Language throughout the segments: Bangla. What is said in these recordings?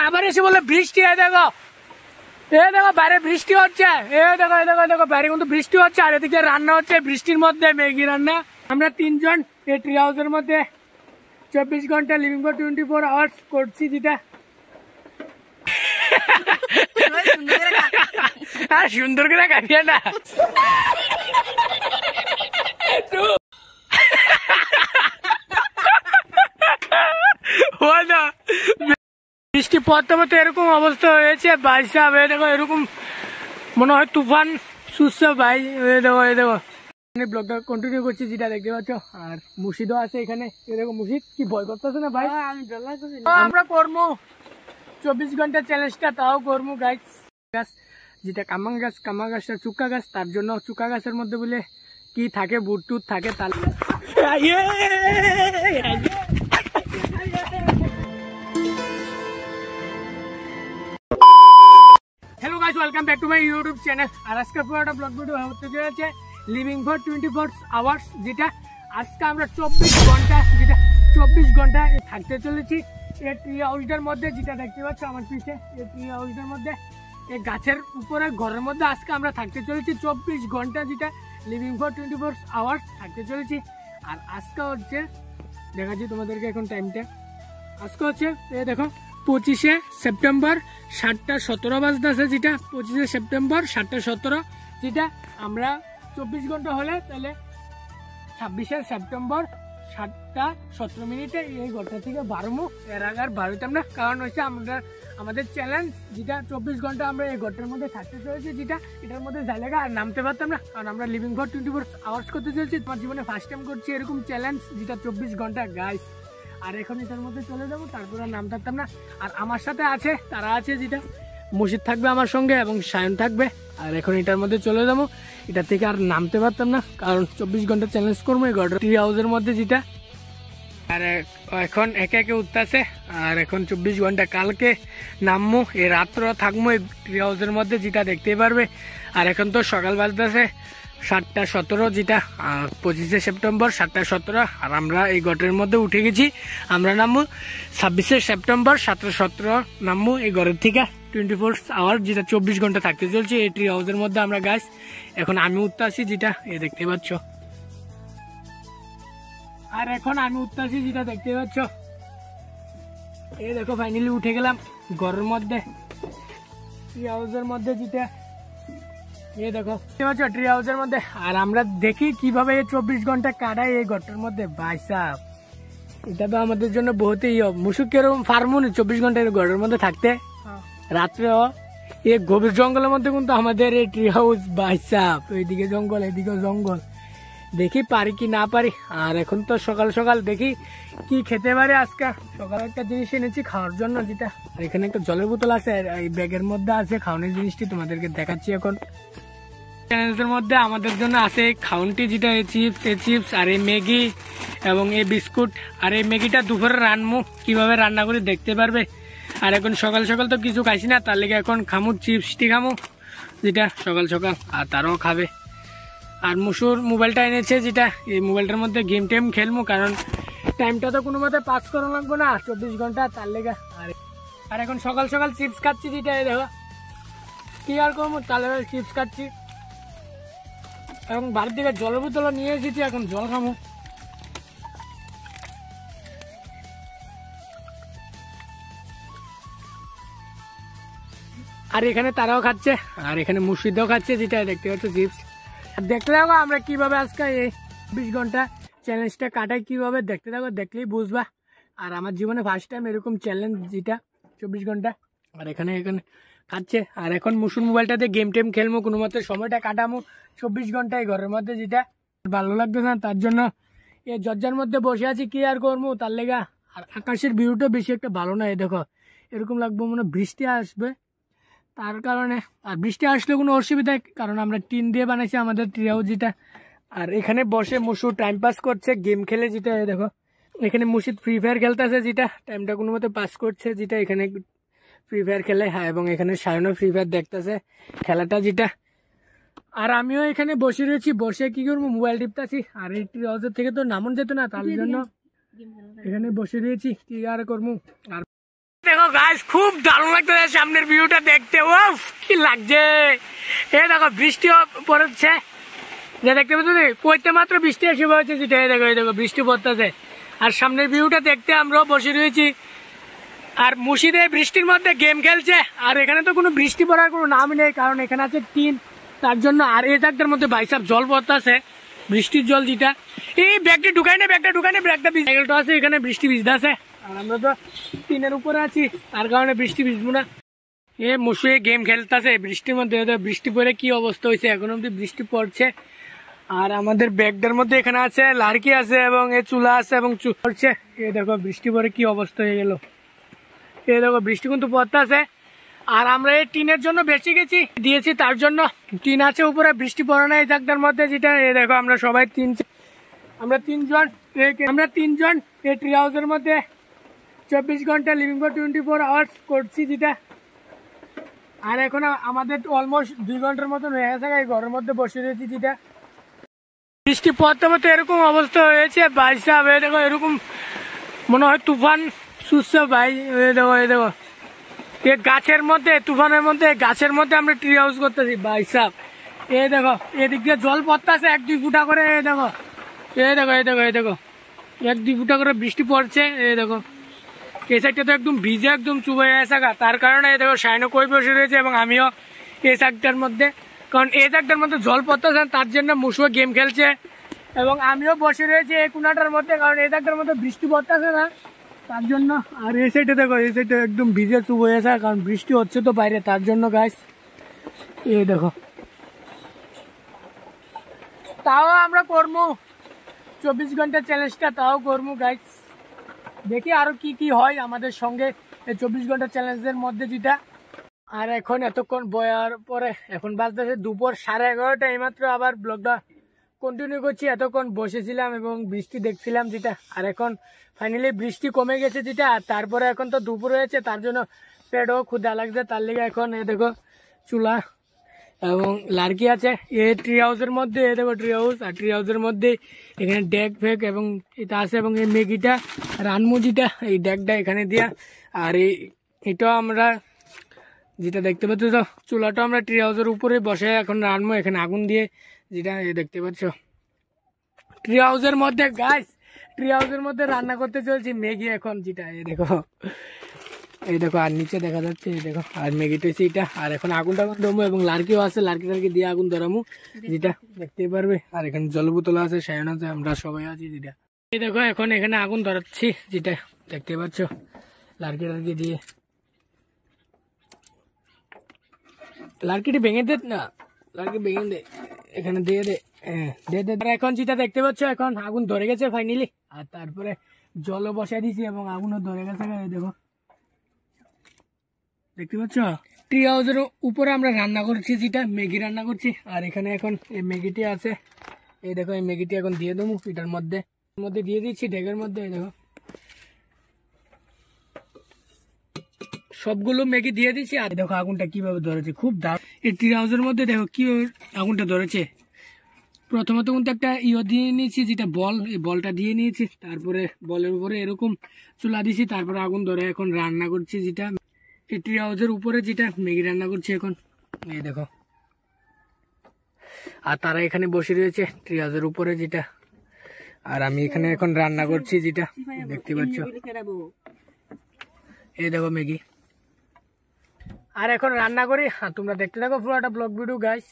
আবার এসে বলে বৃষ্টি, দেখো দেখো বাইরে বৃষ্টি হচ্ছে, দেখো দেখো দেখো বাইরে কিন্তু বৃষ্টি হচ্ছে, আর এদিকে রান্না হচ্ছে বৃষ্টির মধ্যে, ম্যাগি রান্না। আমরা তিনজন এই ট্রি হাউসের মধ্যে 24 ঘন্টা লিভিং ফর 24 আওয়ার্স করছি, যেটা সুন্দর করে কাটিয়ে না। বৃষ্টি পড়তে পড়তে এরকম অবস্থা হয়েছে ভাই সাহেব, দেখো এরকম মনে হয় তুফান সুস্থ ভাই। দেখো দেখো ব্লগটা কন্টিনিউ করছি, যেটা দেখতে পাচ্ছ। আর মুর্শিদও আছে এখানে, দেখো মুর্শিদ কি ভয় করতেছে না ভাই? আমরা করবো 24 ঘন্টা চ্যালেঞ্জটা, তাও করবো গাছ গাছ, যেটা কামাং গাছটা চুক্কা গাছ, তার জন্য চুক্কা গাছের মধ্যে বলে কি থাকে, বুট টুট থাকে। তাহলে hello guys, welcome back to my YouTube channel. আর আজকে পুরোটা ব্লগ ভিডিও হতে চলেছে লিভিং ফর 24 আওয়ার্স, যেটা আজকে আমরা 24 ঘন্টা, যেটা 24 ঘন্টা থাকতে চলেছি এই ট্রি হাউসটার মধ্যে, যেটা দেখতে পাচ্ছ আমার পিছে। এই ট্রি হাউসটার মধ্যে এই গাছের উপরে ঘরের মধ্যে আজকে আমরা থাকতে চলেছি 24 ঘন্টা, যেটা লিভিং ফর 24 আওয়ার্স থাকতে চলেছি। আর আজকে হচ্ছে দেখাচ্ছি তোমাদেরকে এখন টাইমটা। আজকে হচ্ছে এই দেখো 25শে সেপ্টেম্বর 7টা 17 বাজতেছে, যেটা 25শে সেপ্টেম্বর 7টা 17, যেটা আমরা 24 ঘন্টা হলে তাহলে 26শে সেপ্টেম্বর 7টা 17 মিনিটে এই ঘরটা থেকে বারমু। এর আগে আর বাড়িতাম না, কারণ হচ্ছে আমরা আমাদের চ্যালেঞ্জ, যেটা 24 ঘন্টা আমরা এই ঘরটার মধ্যে থাকতে চলেছি, যেটা এটার মধ্যে জায়গা আর নামতে পারতাম না, কারণ আমরা লিভিং ফর 24 আওয়ার্স করতে চলেছি। তোমার জীবনে ফার্স্ট টাইম করছি এরকম চ্যালেঞ্জ, যেটা 24 ঘন্টা গাইস। আর এখন এটার মধ্যে চলে যাবো, তারপর আর নাম থাকতাম না। আর আমার সাথে আছে, তারা আছে, যেটা মুর্শিদ থাকবে আমার সঙ্গে এবং সায়ন থাকবে। আর এখন এটার মধ্যে চলে যাবো, এটা থেকে আর নামতে পারতাম না, কারণ 24 ঘন্টা চ্যালেঞ্জ করবো এই ঘরটা ট্রি হাউসের মধ্যে, যেটা। আর এখন একে একে উঠতেছে। আর এখন 24 ঘন্টা কালকে নামবো, এই রাত্র থাকবো এই ট্রি হাউসের মধ্যে, যেটা দেখতেই পারবে। আর এখন তো সকাল বাজতেছে 7টা 17, যেটা 25শে সেপ্টেম্বর 7টা 17। আর আমরা এই ঘরের মধ্যে উঠে গেছি। আমরা নামবো 26শে সেপ্টেম্বর 7টা 17 নামবো এই ঘরের থেকে 24 আওয়ার, যেটা 24 ঘন্টা থাকতে চলছে এই ট্রি হাউসের মধ্যে আমরা গাছ। এখন আমি উঠতে আসি, যেটা এ দেখতে পাচ্ছ। আর এখন আমি উঠতে আসি, যেটা দেখতে পাচ্ছ। এই দেখো ফাইনালি উঠে গেলাম ঘরের মধ্যে, ট্রি হাউসের মধ্যে, যেটা এই দেখো ট্রি হাউসের মধ্যে। আর আমরা দেখি কিভাবে এই 24 ঘন্টা কাটায় এই ঘরটার মধ্যে ভাই সাহেব। এটা তো আমাদের জন্য বহুতই মুশকিল, এরকম ফার্মুন 24 ঘন্টা ঘরের মধ্যে থাকতে। রাত্রেও এই গভীর জঙ্গলের মধ্যে কিন্তু আমাদের এই ট্রি হাউস ভাই সাহেব, এইদিকে জঙ্গল এদিকে জঙ্গল, দেখি পারি কি না পারি। আর এখন তো সকাল সকাল দেখি কি খেতে পারি। আজকে সকালে একটা জিনিস এনেছি খাওয়ার জন্য, যেটা এখানে একটা জলের বোতল আছে, এই ব্যাগের মধ্যে আছে খাওয়ানোর জিনিসটি, তোমাদেরকে দেখাচ্ছি এখন। চ্যালেঞ্জের মধ্যে আমাদের জন্য আছে খাউনটি, যেটা এই চিপস আর এই ম্যাগি এবং এই বিস্কুট। আর এই ম্যাগিটা দুপুরে রান্নু, কিভাবে রান্না করে দেখতে পারবে। আর এখন সকাল সকাল তো কিছু খাইছি না, তার লেগে এখন খামু চিপসটি খামু, যেটা সকাল সকাল। আর তারাও খাবে। আর মুসুর মোবাইলটা এনেছে, যেটা এই মোবাইলটার মধ্যে গেম টেম খেলবো, কারণ টাইমটা তো কোনো মতে পাস করা লাগবো না 24 ঘন্টা, তার লেগে। আর এখন সকাল সকাল চিপস খাচ্ছি, যেটা দেখো কি আর করবো, তাহলে চিপস খাচ্ছি। এবং বাড়ির দিকে জলের বোতল নিয়ে এসেছি, এখন জল খামো। আর এখানে তারাও খাচ্ছে, আর এখানে মুর্শিদাও খাচ্ছে, যেটা দেখতে পাচ্ছ চিপস। আর দেখতে থাকো আমরা কিভাবে আজকে এই 20 ঘন্টা চ্যালেঞ্জটা কাটাই, কিভাবে দেখতে থাকো, দেখলেই বুঝবা। আর আমার জীবনে ফার্স্ট টাইম এরকম চ্যালেঞ্জ, যেটা 24 ঘন্টা। আর এখানে খাচ্ছে। আর এখন মুসুর মোবাইলটাতে গেম টেম খেলবো, কোনো মতে সময়টা কাটামো 24 ঘন্টায় ঘরের মধ্যে, যেটা ভালো লাগতেছে না, তার জন্য এই জজ্জার মধ্যে বসে আছি, কি আর করবো তার লেগা। আর আকাশের ভিউটা বেশি একটা ভালো না, দেখো এরকম লাগবো মনে বৃষ্টি আসবে, তার কারণে। আর বৃষ্টি আসলে কোনো অসুবিধা, কারণ আমরা টিন দিয়ে বানাইছি আমাদের ট্রি হাউস, যেটা। আর এখানে বসে মুসু টাইম পাস করছে গেম খেলে, যেটা দেখো এখানে মুর্শিদ ফ্রি ফায়ার খেলতেছে, যেটা টাইমটা কোনো মতে পাস করছে, যেটা এখানে ফ্রি ফায়ার খেলে। হ্যাঁ, এবং এখানে সায়নও ফ্রি ফায়ার দেখতেছে খেলাটা, যেটা। আর আমিও এখানে বসে রয়েছি, বসে কি করবো মোবাইল টিপতেছি। আর এই ট্রি হাউসের থেকে তো নামন যেত না, তার জন্য এখানে বসে রয়েছি, কি আর করবো। আর দেখো গাইস, খুব দারুণ লাগতেছে সামনের ভিউটা দেখতে। ও কি লাগছে, এই দেখো বৃষ্টি পড়ছে, যে দেখতে পাচ্ছ পড়তে মাত্র বৃষ্টি এসে পড়েছে, যেটা এই দেখো, এই দেখো বৃষ্টি পড়তেছে। আর সামনের ভিউটা দেখতে আমরাও বসে রয়েছি, আর মুর্শিদে বৃষ্টির মধ্যে গেম খেলছে। আর এখানে তো কোনো বৃষ্টি পড়ার কোনো নামই নেই, কারণ এখানে আছে টিন, তার জন্য। আর এই জায়গাটার মধ্যে বাইসাপ জল পড়তেছে, বৃষ্টির জল যেটা। এই ব্যাগটা ঢুকাই না, ব্যাগটা সাইকেলটা আছে, এখানে বৃষ্টি ভিজতেছে। আর আমরা তো টিনের উপরে আছি, তার কারণে বৃষ্টি ভিজবো না। এ মুসু গেম খেলতেছে বৃষ্টির মধ্যে, বৃষ্টি পড়ে কি অবস্থা হয়েছে, এখন অব্দি বৃষ্টি পড়ছে। আর আমাদের ব্যাগটার মধ্যে এখানে আছে লাড়কি আছে, এবং এ চুলা আছে, এবং পড়ছে। এ দেখো বৃষ্টি পরে কি অবস্থা হয়ে গেল, এ দেখো বৃষ্টি কিন্তু পড়তে আছে। আর আমরা এই টিনের জন্য বেঁচে গেছি দিয়েছি, তার জন্য টিন আছে উপরে, বৃষ্টি পড়ে না এই জায়গাটার মধ্যে, যেটা এ দেখো আমরা সবাই আমরা তিনজন এই ট্রি হাউসের মধ্যে 24 ঘন্টা লিভিং ফর 24 আওয়ার্স করছি যেটা। আর এখন আমাদের অলমোস্ট 2 ঘন্টার মতন হয়ে গেছে এই ঘরের মধ্যে বসে রয়েছি যেটা। বৃষ্টি পড়তে পড়তে এরকম অবস্থা হয়েছে ভাই সাহেব, এই দেখো এরকম মনে হয় তুফান সুস্থ ভাই। এই দেখো এই গাছের মধ্যে, তুফানের মধ্যে, গাছের মধ্যে আমরা ট্রি হাউস করতেছি ভাই সাহেব। এই দেখো এদিক দিয়ে জল পড়তেছে 1-2 ফুটা করে, এই দেখো 1-2 ফুটা করে বৃষ্টি পড়ছে। এই দেখো এই সাইডটা তো একদম ভিজে, একদম চুবে গেছে, তার কারণে এই দেখো শাইনও কই বসে রয়েছে, এবং আমিও এই সাইডটার মধ্যে, কারণ এই জায়গাটার মধ্যে জল পড়তেছে, তার জন্য মুসুও গেম খেলছে, এবং আমিও বসে রয়েছি এই কোনাটার মধ্যে, কারণ এই জায়গাটার মধ্যে বৃষ্টি পড়তেছে না, তার জন্য। আর এই সাইডে দেখো, এই সাইডটা একদম ভিজে চুপ হয়ে গেছে, কারণ বৃষ্টি হচ্ছে তো বাইরে, তার জন্য গাইস। এই দেখো তাও আমরা করবো 24 ঘন্টা চ্যালেঞ্জটা, তাও করবো গাইস। দেখি আরো কি কি হয় আমাদের সঙ্গে এই 24 ঘন্টা চ্যালেঞ্জের মধ্যে যেটা। আর এখন এতক্ষণ বয়ার পরে এখন বাজতেছে দুপুর 11:30, এইমাত্র আবার ব্লগটা কন্টিনিউ করছি। এতক্ষণ বসেছিলাম এবং বৃষ্টি দেখছিলাম যেটা, আর এখন ফাইনালি বৃষ্টি কমে গেছে যেটা। আর তারপরে এখন তো দুপুর হয়েছে, তার জন্য পেটও ক্ষুধা লাগছে, তার লেগে এখন এ দেখো চুলা এবং লাড়কি আছে এই ট্রি হাউসের মধ্যে। এ দেখো ট্রি হাউস, আর ট্রি হাউসের মধ্যে এখানে ডেক ফেক এবং এটা আছে, এবং এই ম্যাগিটা রানমুজিটা এই ডেকটা এখানে দিয়া। আর এটা আমরা যেটা দেখতে পাচ্ছ, চুলাটা আমরা ট্রি হাউসের উপরে বসে এখন রানবো, এখানে আগুন দিয়ে যেটা দেখতে পাচ্ছ ট্রি হাউসের মধ্যে গাইস। ট্রি হাউসের মধ্যে রান্না করতে চলছি ম্যাগি এখন যেটা। এই দেখো আর নিচে দেখা যাচ্ছে, এই দেখো আর ম্যাগিটা হচ্ছে এটা। আর এখন আগুনটা ধরবো, এবং লাড়কিও আছে, লাড়কি দিয়ে আগুন ধরামু যেটা দেখতেই পারবে। আর এখানে জল বোতল আছে, সায়ন আছে, আমরা সবাই আছি যেটা। এই দেখো এখন এখানে আগুন ধরাচ্ছি যেটা দেখতে পাচ্ছ, লাড়কি দিয়ে। লাড়কিটি ভেঙে দে না, লাড়কি ভেঙে দে, এখানে দিয়ে দে, দে। এখন যেটা দেখতে পাচ্ছ এখন আগুন ধরে গেছে ফাইনালি। আর তারপরে জলও বসাই দিয়েছি এবং আগুনও ধরে গেছে, দেখো দেখতে পাচ্ছ। ট্রি হাউসের উপরে আমরা রান্না করছি যেটা, ম্যাগি রান্না করছি। আর এখানে এখন এই ম্যাগিটি আছে, এই দেখো এই ম্যাগিটি এখন দিয়ে দেবো এটার মধ্যে দিয়ে দিচ্ছি ডেকের মধ্যে। এই দেখো সবগুলো ম্যাগি দিয়ে দিচ্ছি। আর দেখো আগুনটা কিভাবে ধরেছে, খুব দারুণ। এই ট্রি হাউসের মধ্যে দেখো কিভাবে আগুনটা ধরেছে। প্রথমত কিন্তু একটা দিয়ে নিয়েছি যেটা বল, এই বলটা দিয়ে নিয়েছি, তারপরে বলের উপরে এরকম চুলা দিয়েছি, তারপরে আগুন ধরে এখন রান্না করছি যেটা এই ট্রি হাউসের উপরে যেটা ম্যাগি রান্না করছি এখন। এই দেখো আর তারা এখানে বসে রয়েছে ট্রি হাউসের উপরে যেটা, আর আমি এখানে এখন রান্না করছি যেটা দেখতে পাচ্ছ। এই দেখো ম্যাগি, আর এখন রান্না করি। তোমরা দেখতে থাকো পুরোটা ব্লগ ভিডিও গাইস।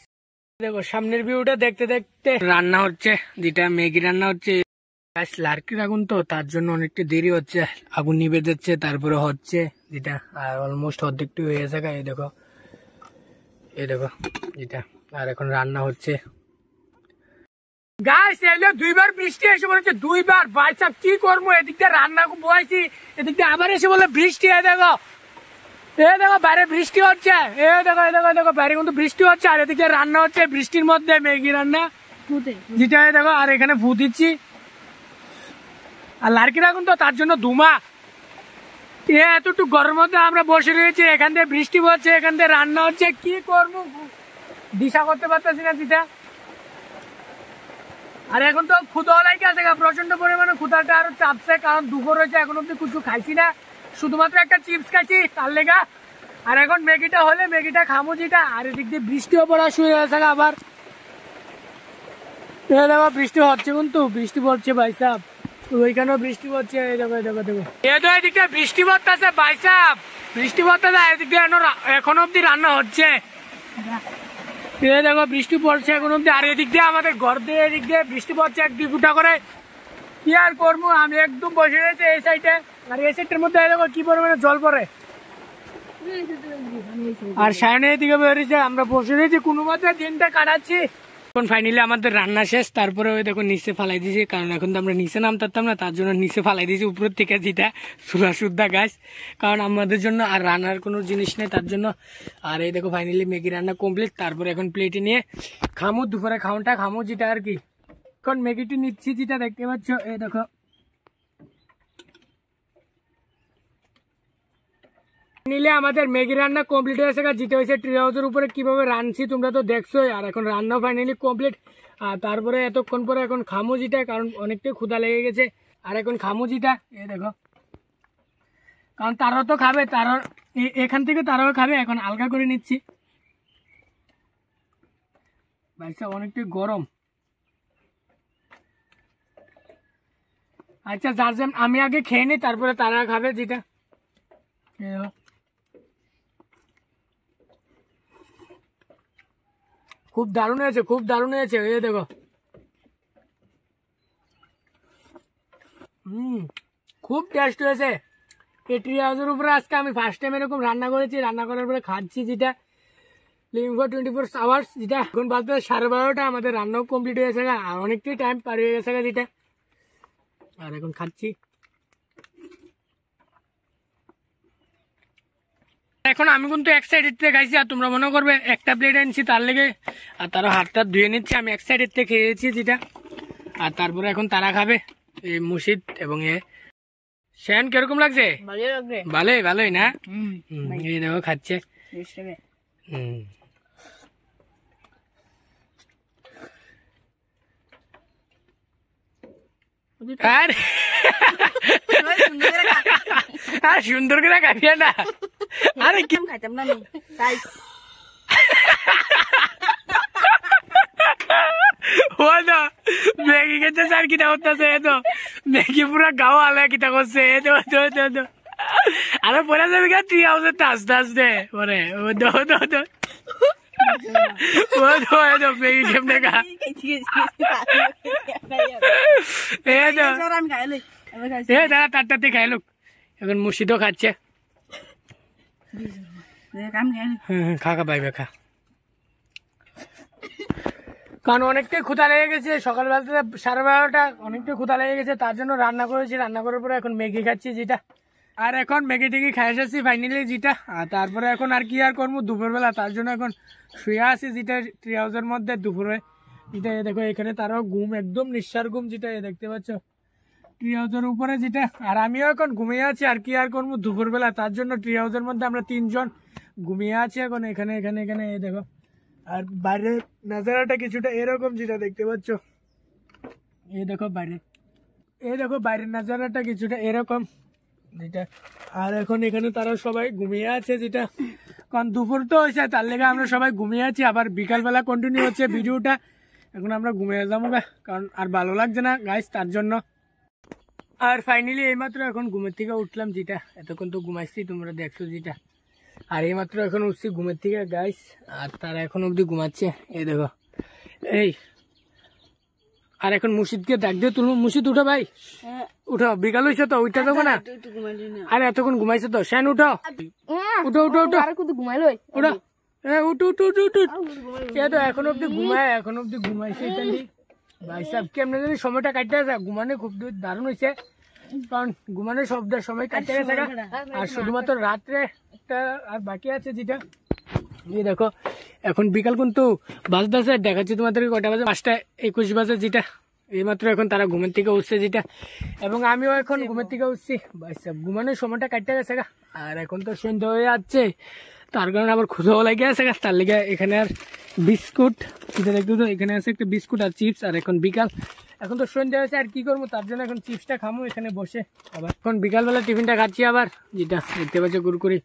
দেখো সামনের ভিউটা দেখতে দেখতে রান্না হচ্ছে যেটা ম্যাগি রান্না হচ্ছে। লাড়কির আগুন তো, তার জন্য অনেকটা দেরি হচ্ছে, আগুন নিভে যাচ্ছে, তারপরে হচ্ছে যেটা। আর অলমোস্ট অর্ধেকটু হয়ে গেছে। এই দেখো যেটা, আর এখন রান্না হচ্ছে গাইস। এলো 2বার বৃষ্টি এসে বলেছে, 2বার ভাই সাহেব কি করবো। এদিকটা রান্না বয়েছি, এদিকটা আবার এসে বলে বৃষ্টি। দেখো বাইরে বৃষ্টি হচ্ছে, দেখো বাইরে কিন্তু বৃষ্টি হচ্ছে, আর এদিকে রান্না হচ্ছে বৃষ্টির মধ্যে ম্যাগি রান্না যেটা। দেখো আর এখানে ভূত দিচ্ছি, আর লাড়কির আগুন তো, তার জন্য ধুমা। এতটুকু গরমের মধ্যে আমরা বসে রয়েছি, এখান থেকে বৃষ্টি পড়ছে, এখান থেকে রান্না হচ্ছে, কি করবো দিশা করতে পারতেছি না যেটা। আর এখন তো ক্ষুধা লাগে আছে, প্রচন্ড পরিমাণে ক্ষুধাটা আরো চাপছে, কারণ দুপুর হয়েছে, এখন অব্দি কিছু খাইছি না। শুধুমাত্র একটা চিপস খাইছি তার লেগা। আর এখন ম্যাগিটা হলে ম্যাগিটা খামো যেটা। আর এদিক দিয়ে বৃষ্টিও পড়া শুরু হয়েছে আবার, দেখো বৃষ্টি হচ্ছে কিন্তু, বৃষ্টি পড়ছে ভাই সাহেব, ওইখানেও বৃষ্টি পড়ছে। দেখো দেখো দেখো এ তো এদিক দিয়ে বৃষ্টি পড়তেছে ভাই সাহেব, বৃষ্টি পড়তেছে। এদিক দিয়ে এখন অব্দি রান্না হচ্ছে, দেখো বৃষ্টি পড়ছে এখন অব্দি। আর এদিক দিয়ে আমাদের ঘর দিয়ে এদিক দিয়ে বৃষ্টি পড়ছে 1-2 ফুটা করে। কি আর করবো, আমি একদম বসে রয়েছে এই সাইডে। আর এই সাইডের মধ্যে দেখো কি পরিমাণে জল পড়ে। আর সায়নে এদিকে বেরিয়েছে, আমরা বসে রয়েছি কোনো মতে দিনটা কাটাচ্ছি। এখন ফাইনালি আমাদের রান্না শেষ, তারপরে ওই দেখো নিচে ফালাই দিয়েছি, কারণ এখন তো আমরা নিচে নামতাম না, তার জন্য নিচে ফালাই দিয়েছি উপরের থেকে যেটা সুরা সুদ্ধা গাছ, কারণ আমাদের জন্য আর রান্নার কোনো জিনিস নেই তার জন্য। আর এই দেখো ফাইনালি ম্যাগি রান্না কমপ্লিট, তারপরে এখন প্লেটে নিয়ে খামো, দুপুরে খাওয়াটা খামো যেটা আর কি। এখন ম্যাগিটি নিচ্ছি যেটা দেখতে পাচ্ছ, এই দেখো নিলে আমাদের ম্যাগি রান্না কমপ্লিট হয়েছে, যেটা হয়েছে ট্রি হাউসের উপরে কিভাবে রাঁধছি তোমরা তো দেখছোই। আর এখন রান্না ফাইনালি কমপ্লিট। আর তারপরে এতক্ষণ পরে এখন খামো যেটা, কারণ অনেকটাই ক্ষুধা লেগে গেছে। আর এখন খামো যেটা, এই দেখো, কারণ তারাও তো খাবে, তারাও এখান থেকে তারাও খাবে। এখন হালকা করে নিচ্ছি ভাইসা, অনেকটাই গরম। আচ্ছা যার যেমন, আমি আগে খেয়ে নিই তারপরে তারা খাবে যেটা। খুব দারুণ হয়েছে, খুব দারুণ হয়েছে, এই দেখো। খুব টেস্ট হয়েছে। এই ট্রি হাউসের উপরে আজকে আমি ফার্স্ট টাইম এরকম রান্না করেছি, রান্না করার পরে খাচ্ছি যেটা লিভিং ফর 24 আওয়ার্স যেটা। এখন বাজতে 12:30, আমাদের রান্নাও কমপ্লিট হয়ে গেছে, আর অনেকটাই টাইম পার হয়ে গেছে যেটা। আর এখন খাচ্ছি। এখন আমি কিন্তু এক সাইডের থেকে খাইছি, আর তোমরা মনে করবে একটা প্লেট আনছি তার লেগে, আর তারা হাতটা ধুয়ে নিচ্ছে। আমি এক সাইডের থেকে খেয়েছি যেটা। আর তারপরে এখন তারা খাবে, এই মুর্শিদ এবং এ শ্যান। কিরকম লাগছে? ভালোই, ভালোই না? এই দেখো খাচ্ছে। আর সুন্দর করে খাইয়ে না। আরে কি খাইতাম না ম্যাগি খেতে স্যার কিটা করতেছে, তো ম্যাগি পুরা গাও আলা কিটা করছে। আরে পরে যাবে গা ট্রি হাউসের আস্তে আস্তে পরে ম্যাগি কেমনে খা দাদা তারটাতে খাইলুক। এখন মুর্শিদও খাচ্ছে। খা পাইবে খা, কারণ অনেকটাই ক্ষুধা লেগে গেছে। সকালবেলা 12:30 অনেকটাই ক্ষুধা লেগে গেছে, তার জন্য রান্না করেছি। রান্না করার পরে এখন ম্যাগি খাচ্ছি যেটা। আর এখন ম্যাগি টেগি খাই এসেছি ফাইনালি যেটা। আর তারপরে এখন আর কি আর করবো দুপুরবেলা, তার জন্য এখন শুয়ে আছি যেটা ট্রি হাউসের মধ্যে দুপুরে যেটা। দেখো এখানে তারাও ঘুম, একদম নিঃশ্বাস ঘুম যেটা দেখতে পাচ্ছ ট্রি হাউসের উপরে যেটা। আর আমিও এখন ঘুমিয়ে আছি, আর কি আর করবো দুপুরবেলা, তার জন্য ট্রি হাউসের মধ্যে আমরা 3 জন ঘুমিয়ে আছি এখন এখানে এখানে এখানে। এই দেখো, আর বাইরের নাজারাটা কিছুটা এরকম যেটা দেখতে পাচ্ছ। এই দেখো বাইরে, এই দেখো বাইরের নাজারাটা কিছুটা এরকম যেটা। আর এখন এখানে তারা সবাই ঘুমিয়ে আছে যেটা, কারণ দুপুর তো হয়েছে তার লেগে আমরা সবাই ঘুমিয়ে আছি। আবার বিকালবেলা কন্টিনিউ হচ্ছে ভিডিওটা। এখন আমরা ঘুমিয়ে যাবো কারণ আর ভালো লাগছে না গাইস, তার জন্য। আর ফাইনালি এইমাত্র এখন ঘুমের থেকে উঠলাম যেটা। এতক্ষণ তো ঘুমাইছি তোমরা দেখছো যেটা। আর এইমাত্র এখন উঠছি ঘুমের থেকে গাইস, আর তারা এখন অব্দি ঘুমাচ্ছে। এই দেখো এই। আর এখন মুর্শিদকে ডাক দিয়ে তুলুন। মুর্শিদ উঠো ভাই, উঠো, বিকাল হয়েছে তো, উঠতে যাবো না। আরে এতক্ষণ ঘুমাইছে তো, শ্যান উঠো, উঠো উঠো উঠো ঘুমাইলো, উঠো উঠো উঠো উঠো উঠো। তো এখন অব্দি ঘুমায়, এখন অব্দি ঘুমাইছে ভাই সাহেব। কেমন জানি সময়টা কাটতে গেছে, ঘুমানো খুব দারুণ হয়েছে, কারণ ঘুমানোর শব্দের সময় কাটতে গেছে। আর শুধুমাত্র রাত্রে একটা আর বাকি আছে যেটা। এই দেখো এখন বিকাল কিন্তু বাজতেছে, দেখাচ্ছি তোমাদেরকে কটা বাজে, 5:21 বাজে যেটা। এইমাত্র এখন তারা ঘুমের থেকে উঠছে যেটা, এবং আমিও এখন ঘুমের থেকে উঠছি ভাই সাহেব। ঘুমানোর সময়টা কাটতে গেছে। আর এখন তো সন্ধ্যা হয়ে যাচ্ছে, তার কারণে আবার ক্ষুধাও লাগে আছে, তার লেগে এখানে আর বিস্কুট, এটা দেখতে তো এখানে আছে একটা বিস্কুট আর চিপস। আর এখন বিকাল, এখন তো সন্ধ্যা হয়েছে, আর কি করবো, তার জন্য এখন চিপসটা খামো এখানে বসে। আবার এখন বিকালবেলা টিফিনটা খাচ্ছি আবার, যেটা দেখতে পাচ্ছি কুরকুরি,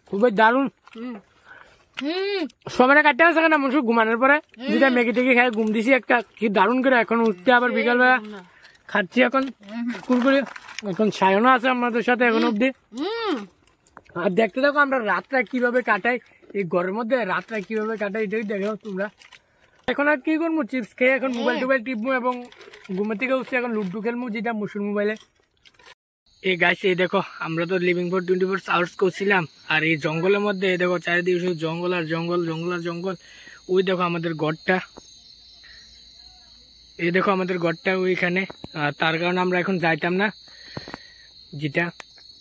খুবই দারুণ। সময়টা কাটতে আসে না মানুষ ঘুমানোর পরে, যেটা ম্যাগি টেগি খাই ঘুম দিছি একটা, কি দারুণ করে। এখন উঠতে আবার বিকালবেলা খাচ্ছি এখন কুরকুরি। এখন সায়নও আছে আমাদের সাথে এখন অব্দি। আর দেখতে থাকো আমরা রাতটা কিভাবে কাটাই, এই ঘরের মধ্যে রাতটা কিভাবে কাটাই, এটাই দেখো তোমরা। এখন আর কি করবো, চিপস খেয়ে এখন মোবাইল টোবাইল টিপবো এবং ঘুমের থেকে উঠছি এখন লুডো খেলবো, যেটা মুসুর মোবাইলে। এই গাছ, এই দেখো আমরা তো লিভিং ফর 24 আওয়ার্স করছিলাম, আর এই জঙ্গলের মধ্যে এই দেখো চারিদিকে শুধু জঙ্গল আর জঙ্গল, জঙ্গল আর জঙ্গল। ওই দেখো আমাদের গড়টা, এই দেখো আমাদের গড়টা ওইখানে। তার কারণে আমরা এখন যাইতাম না, যেটা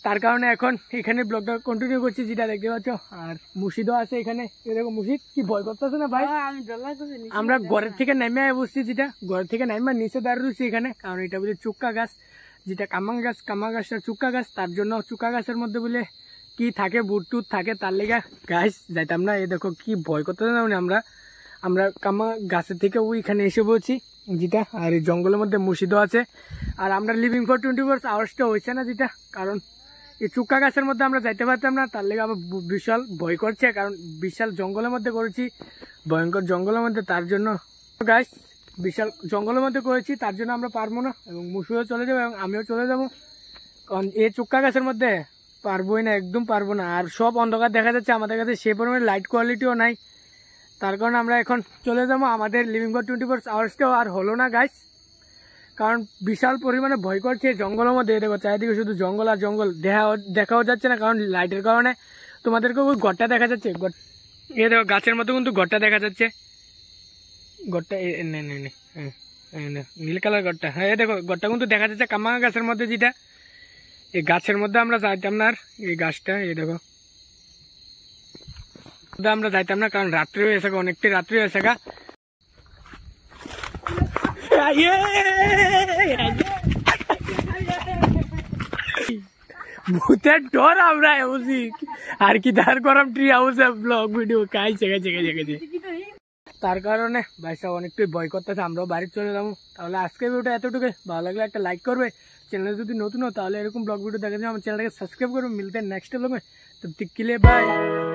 তার কারণে এখন এখানে ব্লগটা কন্টিনিউ করছি, যেটা দেখতে পাচ্ছ। আর মুর্শিদও আছে এখানে, এই দেখো মুর্শিদ কি ভয় করতেছে না ভাই? আমরা ঘরের থেকে নেমে বসছি, যেটা ঘরের থেকে নেমে নিচে দাঁড়িয়ে রয়েছি এখানে, কারণ এটা বলে চুক্কা গাছ, যেটা কামাং গাছ, কামা গাছটা চুক্কা গাছ, তার জন্য চুক্কা গাছের মধ্যে বলে কি থাকে, বুট টুট থাকে, তার লেগে গাছ যাইতাম না। এই দেখো কি ভয় করতেছে না আমরা কামা গাছের থেকে ওইখানে এসে বলছি, যেটা। আর এই জঙ্গলের মধ্যে মুর্শিদও আছে। আর আমরা লিভিং ফর 24 আওয়ার্সটা হয়েছে না, যেটা কারণ এই চুক্কা গাছের মধ্যে আমরা যাইতে পারতাম না, তার লেগে আবার বিশাল ভয় করছে, কারণ বিশাল জঙ্গলের মধ্যে করেছি, ভয়ঙ্কর জঙ্গলের মধ্যে, তার জন্য গাছ বিশাল জঙ্গলের মধ্যে করেছি, তার জন্য আমরা পারবো না। এবং মুসুও চলে যাবো এবং আমিও চলে যাবো, কারণ এই চুক্কা গাছের মধ্যে পারবোই না, একদম পারবো না। আর সব অন্ধকার দেখা যাচ্ছে, আমাদের কাছে সে পরিমাণে লাইট কোয়ালিটিও নাই, তার কারণে আমরা এখন চলে যাবো। আমাদের লিভিং ফর 24 আওয়ার্সটাও আর হলো না গাইস, কারণ বিশাল পরিমাণে ভয় করছে জঙ্গলের মধ্যে। দেখো চারিদিকে শুধু জঙ্গল আর জঙ্গল, দেখাও যাচ্ছে না, কারণ লাইটের কারণে। তোমাদেরকে ওই ঘরটা দেখা যাচ্ছে, এ দেখো গাছের মধ্যে কিন্তু ঘরটা দেখা যাচ্ছে, ঘরটা নীল কালার ঘরটা। হ্যাঁ দেখো ঘরটা কিন্তু দেখা যাচ্ছে কামাঙ্গা গাছের মধ্যে, যেটা এই গাছের মধ্যে আমরা যাইতাম না। আর এই গাছটা এই দেখো আমরা যাইতাম না, কারণ রাত্রি হয়েছে, অনেকটাই রাত্রি হয়েছে গা। ভূতের ডর আমরা বুঝি, আর কি তার গরম ট্রি হাউসে ব্লগ ভিডিও কাজ গেছে, তার কারণে ভাই সাহেব অনেকটাই ভয় করতেছে। আমরাও বাড়ি চলে যাবো। তাহলে আজকে ভিডিওটা এতটুকু, ভালো লাগলে একটা লাইক করবে, চ্যানেলে যদি নতুন হয় তাহলে এরকম ব্লগ ভিডিও দেখার জন্য আমার চ্যানেলটাকে সাবস্ক্রাইব করবে। মিলতে নেক্সট ব্লগে, তব তক के लिए बाय।